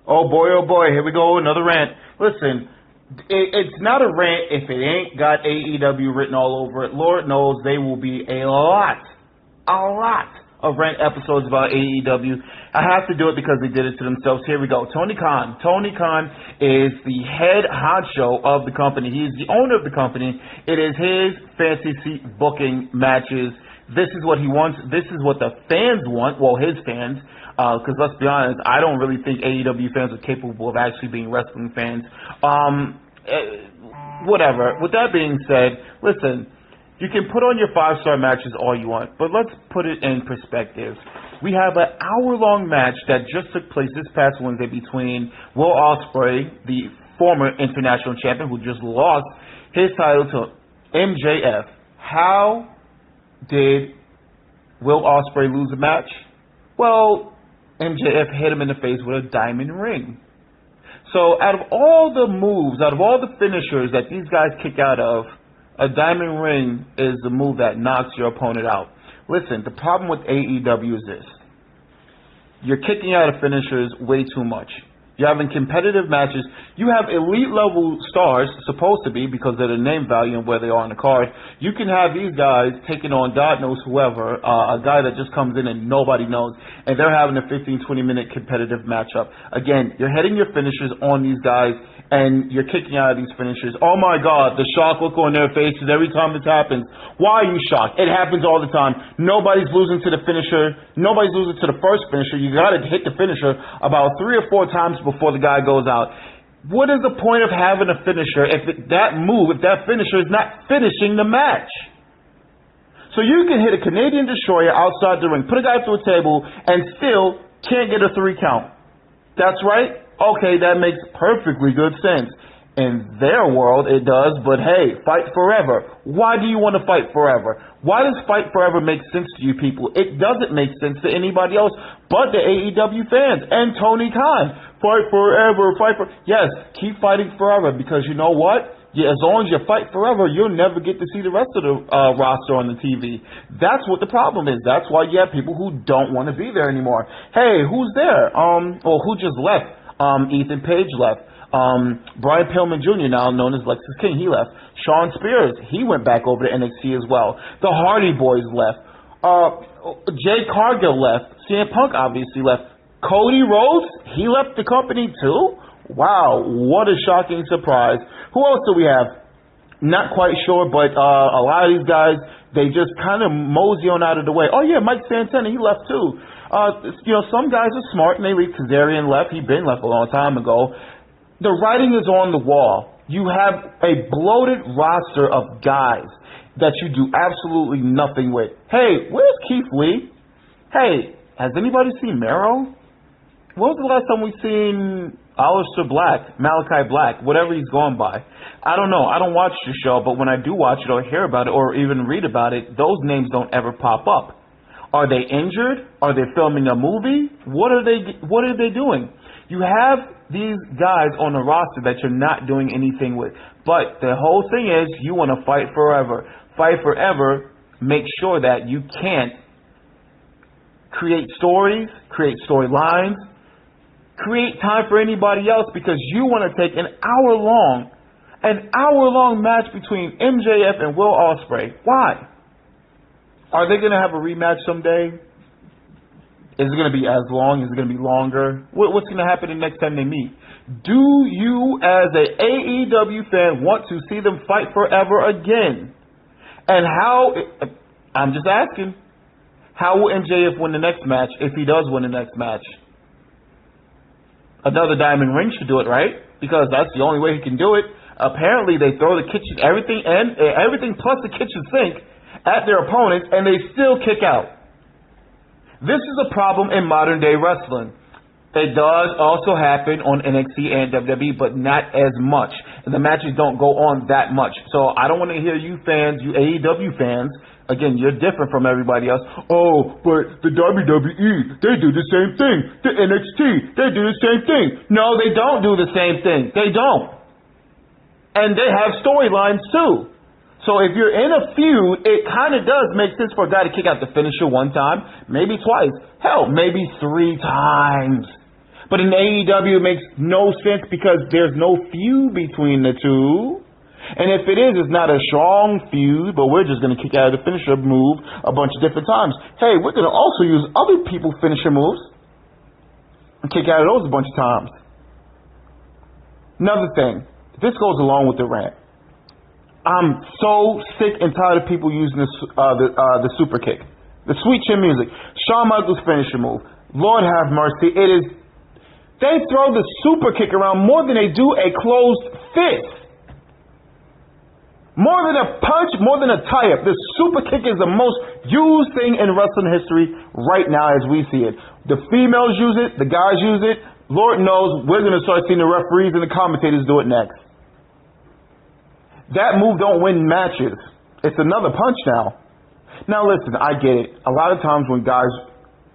Oh boy, here we go, another rant. Listen, it's not a rant if it ain't got AEW written all over it. Lord knows there will be a lot of rant episodes about AEW. I have to do it because they did it to themselves. Here we go. Tony Khan. Tony Khan is the head honcho of the company. He is the owner of the company. It is his fancy seat booking matches. This is what he wants. This is what the fans want. Well, his fans. Because let's be honest, I don't really think AEW fans are capable of actually being wrestling fans. Whatever. With that being said, listen, you can put on your 5-star matches all you want, but let's put it in perspective. We have an hour-long match that just took place this past Wednesday between Will Ospreay, the former international champion who just lost his title to MJF. How did Will Ospreay lose the match? Well, MJF hit him in the face with a diamond ring. So out of all the moves, out of all the finishers that these guys kick out of, a diamond ring is the move that knocks your opponent out. Listen, the problem with AEW is this. You're kicking out of finishers way too much. You're having competitive matches. You have elite level stars, supposed to be, because of the name value and where they are on the card. You can have these guys taking on God knows whoever, a guy that just comes in and nobody knows, and they're having a 15-20 minute competitive matchup. Again, you're heading your finishers on these guys, and you're kicking out of these finishers. Oh my God, the shock look on their faces every time this happens. Why are you shocked? It happens all the time. Nobody's losing to the finisher. Nobody's losing to the first finisher. You got to hit the finisher about 3 or 4 times before the guy goes out. What is the point of having a finisher if that finisher is not finishing the match? So you can hit a Canadian destroyer outside the ring, put a guy through a table, and still can't get a 3 count. That's right. Okay, that makes perfectly good sense. In their world, it does, but hey, fight forever. Why do you want to fight forever? Why does fight forever make sense to you people? It doesn't make sense to anybody else but the AEW fans and Tony Khan. Fight forever, fight for... Yes, keep fighting forever, because you know what? Yeah, as long as you fight forever, you'll never get to see the rest of the roster on the TV. That's what the problem is. That's why you have people who don't want to be there anymore. Hey, who's there? Who just left? Ethan Page left. Brian Pillman Jr., now known as Lexus King, he left. Shawn Spears, he went back over to NXT as well. The Hardy Boys left. Jay Cargill left. CM Punk obviously left. Cody Rhodes, he left the company too? Wow, what a shocking surprise. Who else do we have? Not quite sure, but a lot of these guys, they just kind of mosey on out of the way. Oh yeah, Mike Santana, he left too. Some guys are smart and they leave. Kazarian left. He'd been left a long time ago. The writing is on the wall. You have a bloated roster of guys that you do absolutely nothing with. Hey, where's Keith Lee? Hey, has anybody seen Mero? When was the last time we seen Aleister Black, Malachi Black, whatever he's going by? I don't know. I don't watch the show, but when I do watch it or hear about it or even read about it, those names don't ever pop up. Are they injured? Are they filming a movie? What are they doing? You have these guys on the roster that you're not doing anything with. But the whole thing is you want to fight forever. Fight forever. Make sure that you can't create stories, create storylines, create time for anybody else, because you want to take an hour-long match between MJF and Will Ospreay. Why? Are they going to have a rematch someday? Is it going to be as long? Is it going to be longer? What's going to happen the next time they meet? Do you, as an AEW fan, want to see them fight forever again? And how, I'm just asking, how will MJF win the next match if he does win the next match? Another diamond ring should do it, right? Because that's the only way he can do it. Apparently, they throw the kitchen, everything plus the kitchen sink at their opponents, and they still kick out. This is a problem in modern day wrestling. It does also happen on NXT and WWE, but not as much. And the matches don't go on that much. So I don't want to hear you fans, you AEW fans, again, you're different from everybody else. Oh, but the WWE, they do the same thing. The NXT, they do the same thing. No, they don't do the same thing. They don't. And they have storylines too. So if you're in a feud, it kind of does make sense for a guy to kick out the finisher one time, maybe twice, hell, maybe 3 times. But in AEW, it makes no sense because there's no feud between the two. And if it is, it's not a strong feud, but we're just going to kick out of the finisher move a bunch of different times. Hey, we're going to also use other people's finisher moves and kick out of those a bunch of times. Another thing, this goes along with the rant. I'm so sick and tired of people using the super kick. The sweet chin music. Shawn Michaels' finisher move. Lord have mercy. They throw the super kick around more than they do a closed fist. More than a punch, more than a tie-up. The super kick is the most used thing in wrestling history right now as we see it. The females use it. The guys use it. Lord knows we're going to start seeing the referees and the commentators do it next. That move don't win matches. It's another punch now. Now listen, I get it. A lot of times when guys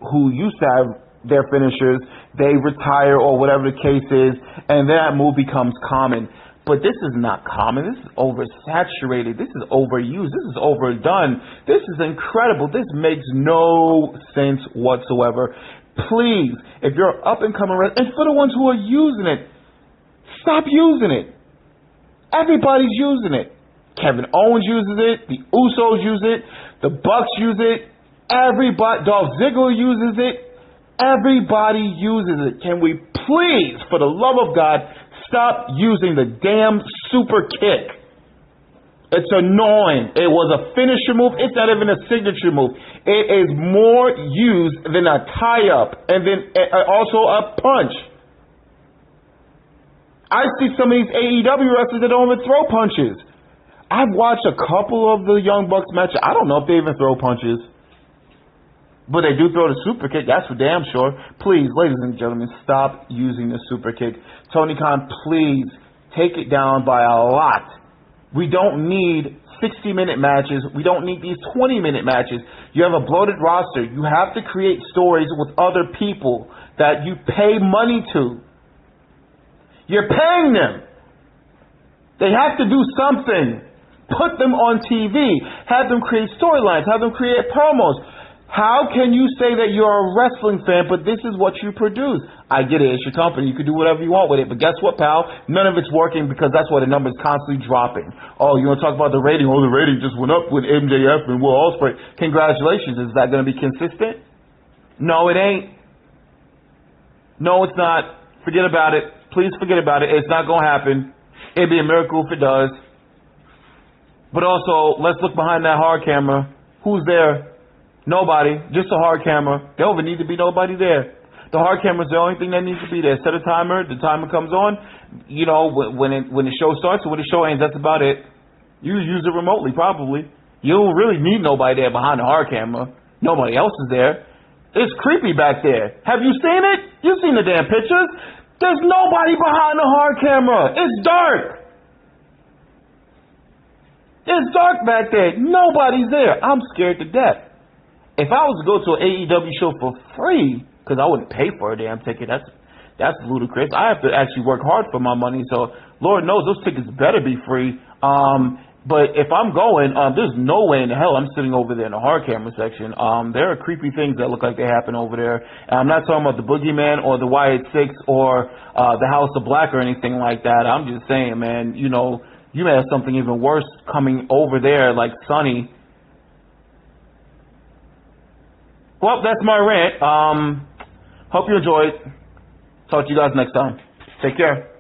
who used to have their finishers, they retire or whatever the case is, and that move becomes common. But this is not common. This is oversaturated. This is overused. This is overdone. This is incredible. This makes no sense whatsoever. Please, if you're up and coming, and for the ones who are using it, stop using it. Everybody's using it. Kevin Owens uses it. The Usos use it. The Bucks use it. Everybody, Dolph Ziggler uses it. Everybody uses it. Can we please, for the love of God, stop using the damn super kick? It's annoying. It was a finisher move. It's not even a signature move. It is more used than a tie-up and then also a punch. I see some of these AEW wrestlers that don't even throw punches. I've watched a couple of the Young Bucks matches. I don't know if they even throw punches. But they do throw the super kick, that's for damn sure. Please, ladies and gentlemen, stop using the super kick. Tony Khan, please take it down by a lot. We don't need 60-minute matches. We don't need these 20-minute matches. You have a bloated roster. You have to create stories with other people that you pay money to. You're paying them. They have to do something. Put them on TV. Have them create storylines. Have them create promos. How can you say that you're a wrestling fan, but this is what you produce? I get it. It's your company. You can do whatever you want with it. But guess what, pal? None of it's working because that's why the number's constantly dropping. Oh, you want to talk about the rating? Oh, the rating just went up with MJF and Will Ospreay. Congratulations. Is that going to be consistent? No, it ain't. No, it's not. Forget about it. Please forget about it. It's not going to happen. It'd be a miracle if it does. But also, let's look behind that hard camera. Who's there? Nobody. Just a hard camera. There don't need to be nobody there. The hard camera's the only thing that needs to be there. Set a timer. The timer comes on. You know, when the show starts or when the show ends, that's about it. You use it remotely, probably. You don't really need nobody there behind the hard camera. Nobody else is there. It's creepy back there. Have you seen it? You've seen the damn pictures. There's nobody behind the hard camera. It's dark. It's dark back there. Nobody's there. I'm scared to death. If I was to go to an AEW show for free, because I wouldn't pay for a damn ticket, that's ludicrous. I have to actually work hard for my money, so Lord knows those tickets better be free. But if I'm going, there's no way in the hell I'm sitting over there in the hard camera section. There are creepy things that look like they happen over there. And I'm not talking about the Boogeyman or the Wyatt Six or the House of Black or anything like that. I'm just saying, man, you know, you may have something even worse coming over there like Sonny. Well, that's my rant. Hope you enjoyed. Talk to you guys next time. Take care.